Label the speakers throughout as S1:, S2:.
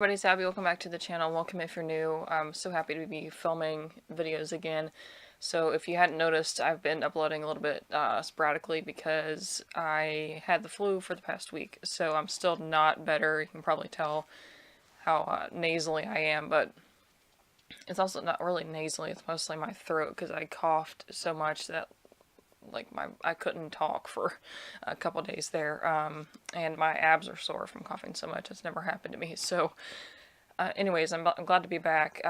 S1: Everybody's happy. Welcome back to the channel. Welcome if you're new. I'm so happy to be filming videos again. So if you hadn't noticed, I've been uploading a little bit sporadically because I had the flu for the past week. So I'm still not better. You can probably tell how nasally I am, but it's also not really nasally. It's mostly my throat because I coughed so much that I couldn't talk for a couple days there, and my abs are sore from coughing so much. It's never happened to me. So anyways, I'm glad to be back.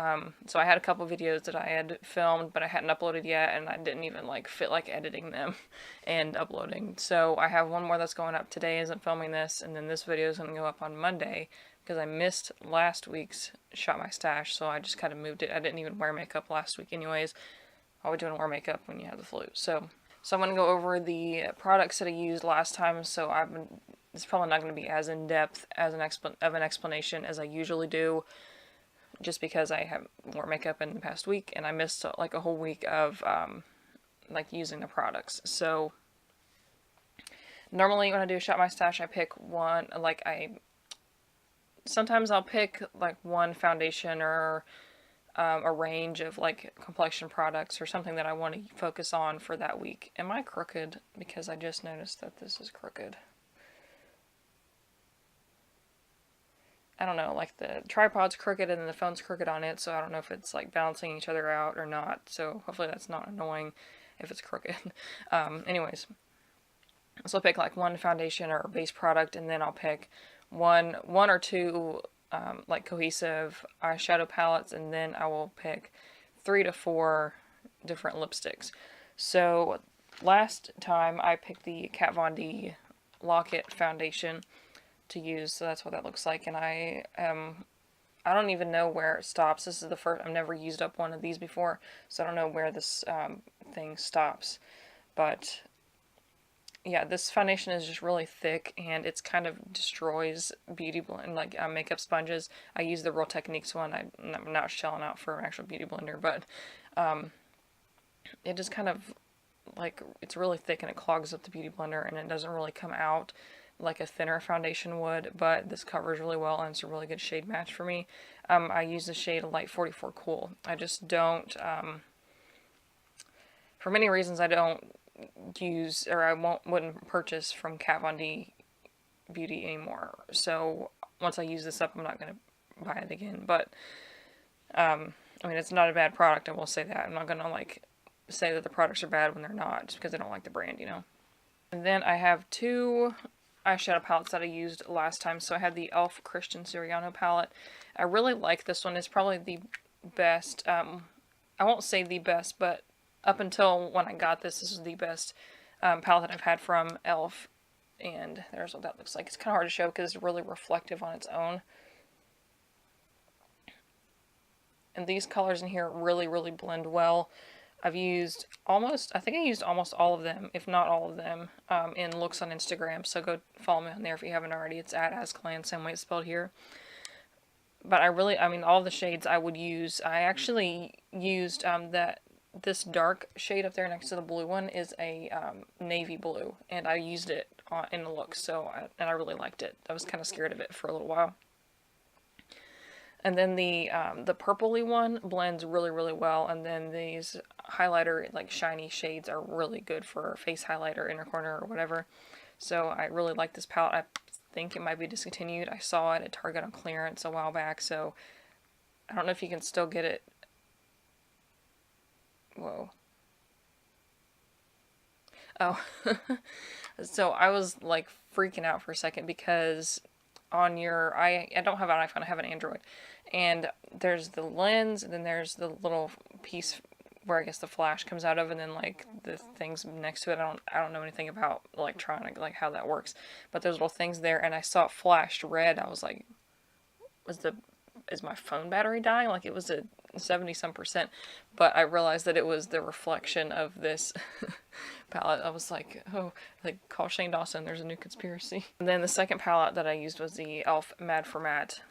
S1: So I had a couple videos that I had filmed, but I hadn't uploaded yet, and I didn't even feel like editing them and uploading. So I have one more that's going up today as I'm filming this, and then this video is going to go up on Monday because I missed last week's Shop My Stash, so I just kind of moved it. I didn't even wear makeup last week anyways. Why would you want to wear makeup when you have the flu? So I'm going to go over the products that I used last time, so it's probably not going to be as in-depth as an explanation as I usually do, just because I have more makeup in the past week, and I missed a whole week of using the products. So normally when I do Shop My Stash, I pick one, sometimes I'll pick one foundation or a range of complexion products or something that I want to focus on for that week. Am I crooked? Because I just noticed that this is crooked. I don't know, the tripod's crooked and then the phone's crooked on it, so I don't know if it's balancing each other out or not, so hopefully that's not annoying if it's crooked. Anyways, so I'll pick one foundation or base product, and then I'll pick one or two cohesive eyeshadow palettes, and then I will pick 3 to 4 different lipsticks. So last time I picked the Kat Von D Lock-It foundation to use, so that's what that looks like, and I don't even know where it stops. This is the first, I've never used up one of these before, so I don't know where this thing stops, but yeah, this foundation is just really thick, and it's kind of destroys beauty blend makeup sponges. I use the Real Techniques one. I'm not shelling out for an actual beauty blender, but it just kind of it's really thick and it clogs up the beauty blender, and it doesn't really come out like a thinner foundation would. But this covers really well, and it's a really good shade match for me. I use the shade Light 44 Cool. I just don't, for many reasons, I don't use, or I wouldn't purchase from Kat Von D Beauty anymore. So once I use this up, I'm not going to buy it again. But I mean, it's not a bad product, I will say that. I'm not going to say that the products are bad when they're not, just because I don't like the brand, you know. And then I have 2 eyeshadow palettes that I used last time. So I had the e.l.f. Christian Siriano palette. I really like this one. It's probably the best, I won't say the best, but up until when I got this is the best palette that I've had from e.l.f. And there's what that looks like. It's kind of hard to show because it's really reflective on its own. And these colors in here really, really blend well. I think I used almost all of them, if not all of them, in looks on Instagram. So go follow me on there if you haven't already. It's at Azkaland, same way it's spelled here. But I mean, all the shades I would use. I actually used this dark shade up there next to the blue one is a navy blue, and I used it in the look, and I really liked it. I was kind of scared of it for a little while. And then the purpley one blends really, really well, and then these highlighter, shiny shades are really good for face highlighter, inner corner, or whatever. So I really like this palette. I think it might be discontinued. I saw it at Target on clearance a while back, so I don't know if you can still get it. Whoa. Oh. So I was freaking out for a second because on I don't have an iPhone, I have an Android. And there's the lens, and then there's the little piece where I guess the flash comes out of, and then the things next to it. I don't know anything about electronic, how that works. But there's little things there, and I saw it flashed red. I was like, is my phone battery dying? It was a 70-some%, but I realized that it was the reflection of this palette. I was like, oh, call Shane Dawson, there's a new conspiracy. And then the second palette that I used was the e.l.f. Mad for Matte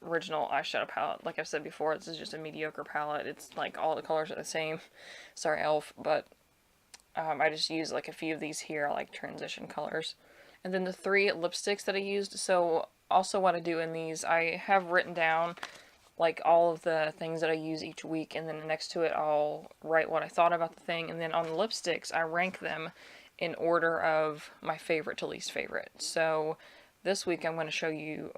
S1: original eyeshadow palette. Like I've said before, this is just a mediocre palette. It's all the colors are the same. Sorry, e.l.f., but I just used a few of these here, transition colors. And then the 3 lipsticks that I used. So also what I do in these, I have written down like all of the things that I use each week, and then next to it I'll write what I thought about the thing, and then on the lipsticks I rank them in order of my favorite to least favorite. So this week I'm going to show you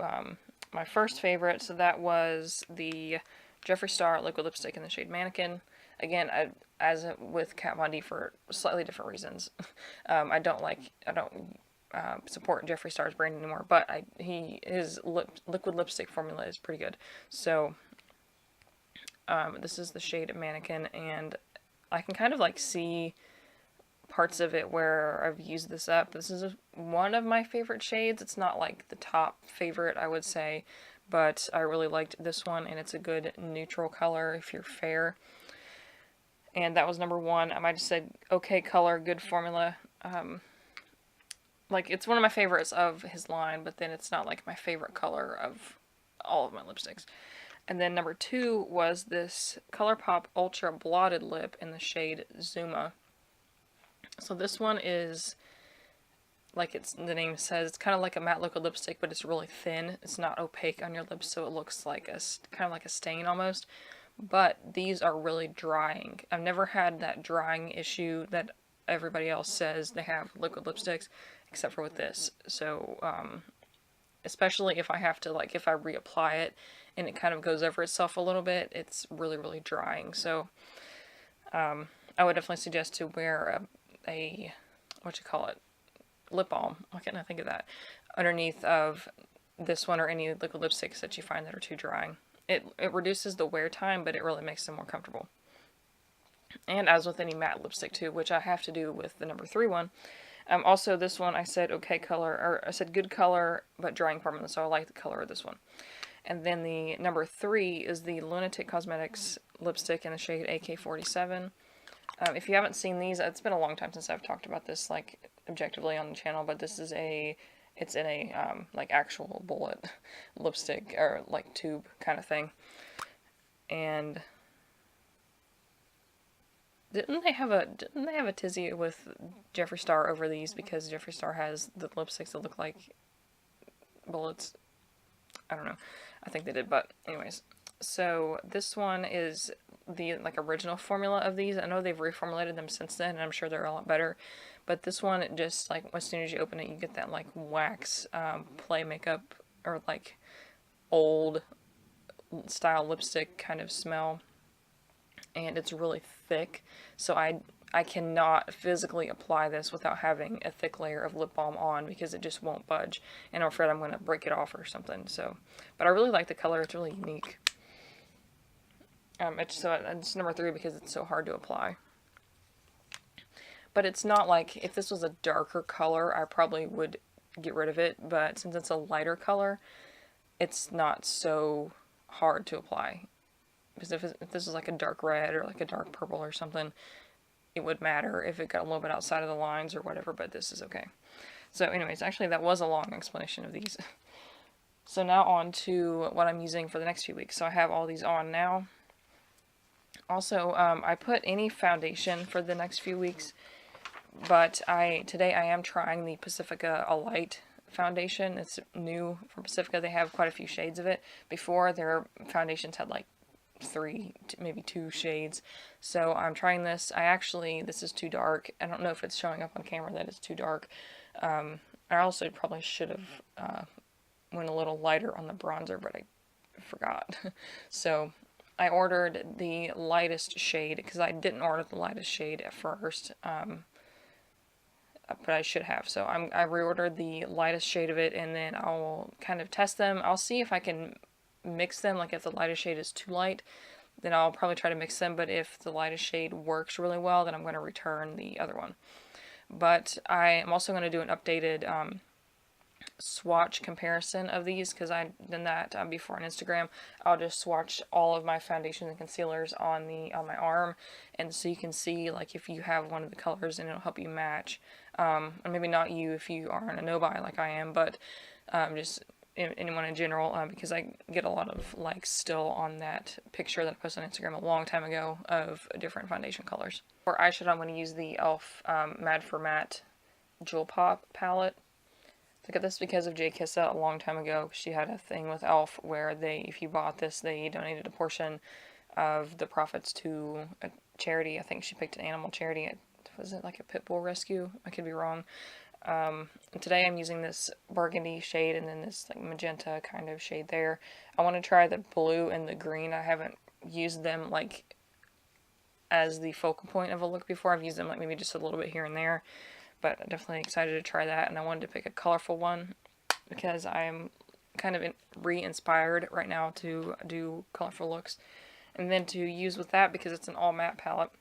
S1: my first favorite. So that was the Jeffree Star liquid lipstick in the shade Mannequin. Again, as with Kat Von D for slightly different reasons. I don't support Jeffree Star's brand anymore, but his liquid lipstick formula is pretty good. So this is the shade Mannequin, and I can kind of like see parts of it where I've used this up. This is one of my favorite shades. It's not like the top favorite, I would say, but I really liked this one, and it's a good neutral color if you're fair. And that was number 1. I might have said okay color, good formula. Like, it's one of my favorites of his line, but then it's not like my favorite color of all of my lipsticks. And then number 2 was this ColourPop Ultra Blotted Lip in the shade Zuma. So this one is, like the name says, it's kind of like a matte liquid lipstick, but it's really thin. It's not opaque on your lips, so it looks like kind of like a stain almost. But these are really drying. I've never had that drying issue that everybody else says they have with liquid lipsticks, except for with this. So, especially if I have to, like, if I reapply it and it kind of goes over itself a little bit, it's really, really drying. So, I would definitely suggest to wear a lip balm. Why can't I think of that? Underneath of this one or any liquid lipsticks that you find that are too drying. It reduces the wear time, but it really makes them more comfortable. And as with any matte lipstick too, which I have to do with the number 3 one. Also this one I said okay color, or I said good color, but drying formula, so I like the color of this one. And then the number 3 is the Lunatic Cosmetics lipstick in the shade AK-47. If you haven't seen these, it's been a long time since I've talked about this, like, objectively on the channel, but this is it's in a, like, actual bullet lipstick, or, like, tube kind of thing. And didn't they have a tizzy with Jeffree Star over these, because Jeffree Star has the lipsticks that look like bullets? I don't know. I think they did, but anyways. So this one is the original formula of these. I know they've reformulated them since then, and I'm sure they're a lot better. But this one, it just, like, as soon as you open it, you get that, like, wax play makeup, or, like, old style lipstick kind of smell. And it's really thick, so I cannot physically apply this without having a thick layer of lip balm on, because it just won't budge, and I'm afraid I'm going to break it off or something. So, but I really like the color. It's really unique. It's number 3 because it's so hard to apply. But it's not like, if this was a darker color, I probably would get rid of it, but since it's a lighter color, it's not so hard to apply. Because if this is like a dark red or like a dark purple or something, it would matter if it got a little bit outside of the lines or whatever, but this is okay. So anyways, actually that was a long explanation of these. So now on to what I'm using for the next few weeks. So I have all these on now. Also, I put any foundation for the next few weeks, but today I am trying the Pacifica Alight foundation. It's new from Pacifica. They have quite a few shades of it. Before, their foundations had like 3, maybe 2 shades. So I'm trying this. This is too dark. I don't know if it's showing up on camera that it's too dark. I also probably should have went a little lighter on the bronzer, but I forgot. So I ordered the lightest shade, because I didn't order the lightest shade at first, but I should have. So I reordered the lightest shade of it, and then I'll kind of test them. I'll see if I can mix them. Like, if the lightest shade is too light, then I'll probably try to mix them, but if the lightest shade works really well, then I'm going to return the other one. But I am also going to do an updated swatch comparison of these, because I've done that before on Instagram. I'll just swatch all of my foundations and concealers on my arm, and so you can see, like, if you have one of the colors, and it'll help you match. And maybe not you if you aren't a no-buy like I am, but just anyone in general, because I get a lot of likes still on that picture that I posted on Instagram a long time ago of different foundation colors. For eyeshadow, I'm going to use the e.l.f. Mad for Matte Jewel Pop palette. I got this because of Jay Kissa a long time ago. She had a thing with Elf where if you bought this, they donated a portion of the profits to a charity. I think she picked an animal charity. Was it like a pit bull rescue? I could be wrong. Today I'm using this burgundy shade and then this like magenta kind of shade there. I want to try the blue and the green. I haven't used them like as the focal point of a look before. I've used them like maybe just a little bit here and there, but I'm definitely excited to try that, and I wanted to pick a colorful one because I'm kind of re-inspired right now to do colorful looks, and then to use with that because it's an all matte palette,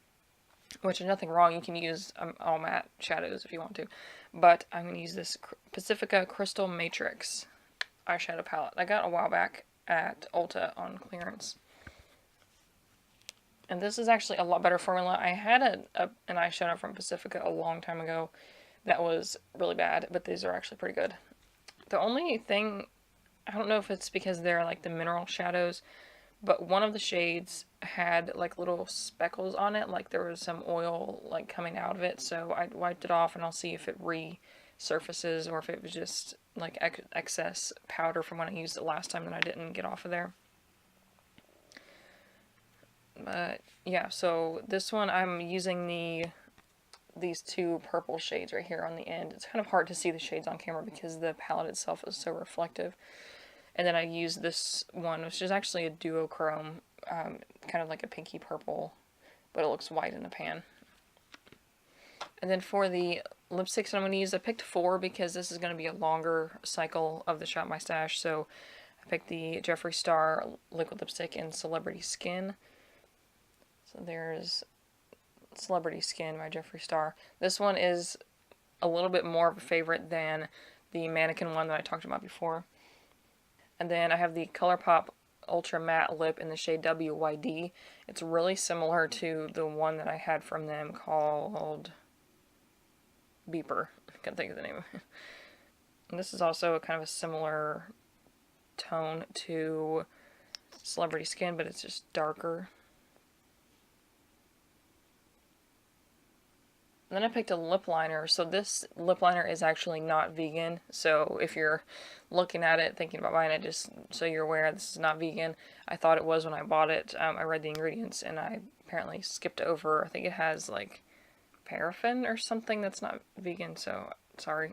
S1: which is nothing wrong. You can use all matte shadows if you want to, but I'm going to use this Pacifica Crystal Matrix eyeshadow palette I got a while back at Ulta on clearance. And this is actually a lot better formula. I had an eyeshadow from Pacifica a long time ago that was really bad, but these are actually pretty good. The only thing, I don't know if it's because they're like the mineral shadows, but one of the shades had like little speckles on it, like there was some oil like coming out of it, so I wiped it off and I'll see if it resurfaces or if it was just like excess powder from when I used it last time that I didn't get off of there. But yeah, so this one I'm using these two purple shades right here on the end. It's kind of hard to see the shades on camera because the palette itself is so reflective. And then I use this one, which is actually a duochrome, kind of like a pinky purple, but it looks white in the pan. And then for the lipsticks I'm going to use, I picked 4 because this is going to be a longer cycle of the Shop My Stash. So I picked the Jeffree Star liquid lipstick in Celebrity Skin. So there's Celebrity Skin by Jeffree Star. This one is a little bit more of a favorite than the Mannequin one that I talked about before. And then I have the ColourPop Ultra Matte Lip in the shade WYD. It's really similar to the one that I had from them called Beeper. I can't think of the name. And this is also kind of a similar tone to Celebrity Skin, but it's just darker. And then I picked a lip liner. So this lip liner is actually not vegan. So if you're looking at it, thinking about buying it, just so you're aware, this is not vegan. I thought it was when I bought it. I read the ingredients and I apparently skipped over. I think it has like paraffin or something that's not vegan. So sorry.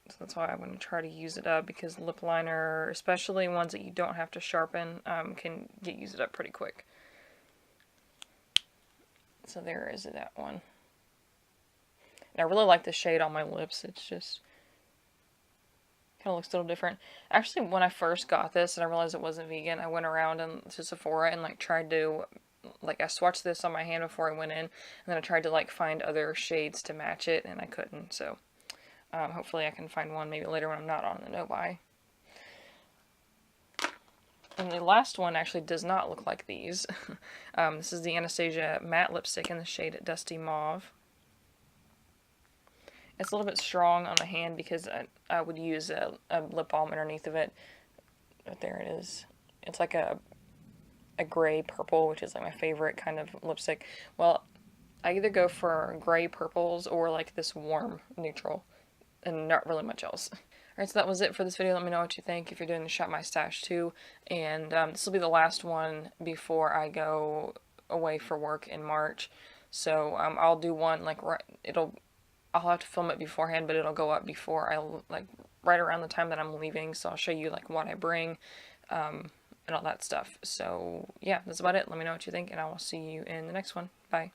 S1: So that's why I'm going to try to use it up, because lip liner, especially ones that you don't have to sharpen, can get used up pretty quick. So there is that one. And I really like the shade on my lips. It's just kind of looks a little different. Actually, when I first got this and I realized it wasn't vegan, I went around to Sephora and like tried to, like, I swatched this on my hand before I went in, and then I tried to like find other shades to match it, and I couldn't. So hopefully I can find one maybe later when I'm not on the no-buy. And the last one actually does not look like these. This is the Anastasia matte lipstick in the shade Dusty Mauve. It's a little bit strong on the hand because I would use a lip balm underneath of it. But there it is. It's like a gray purple, which is like my favorite kind of lipstick. Well, I either go for gray purples or like this warm neutral, and not really much else. Alright, so that was it for this video. Let me know what you think if you're doing the Shop My Stash too. And this will be the last one before I go away for work in March. So I'll do one like I'll have to film it beforehand, but it'll go up before right around the time that I'm leaving. So I'll show you like what I bring and all that stuff. So yeah, that's about it. Let me know what you think, and I will see you in the next one. Bye.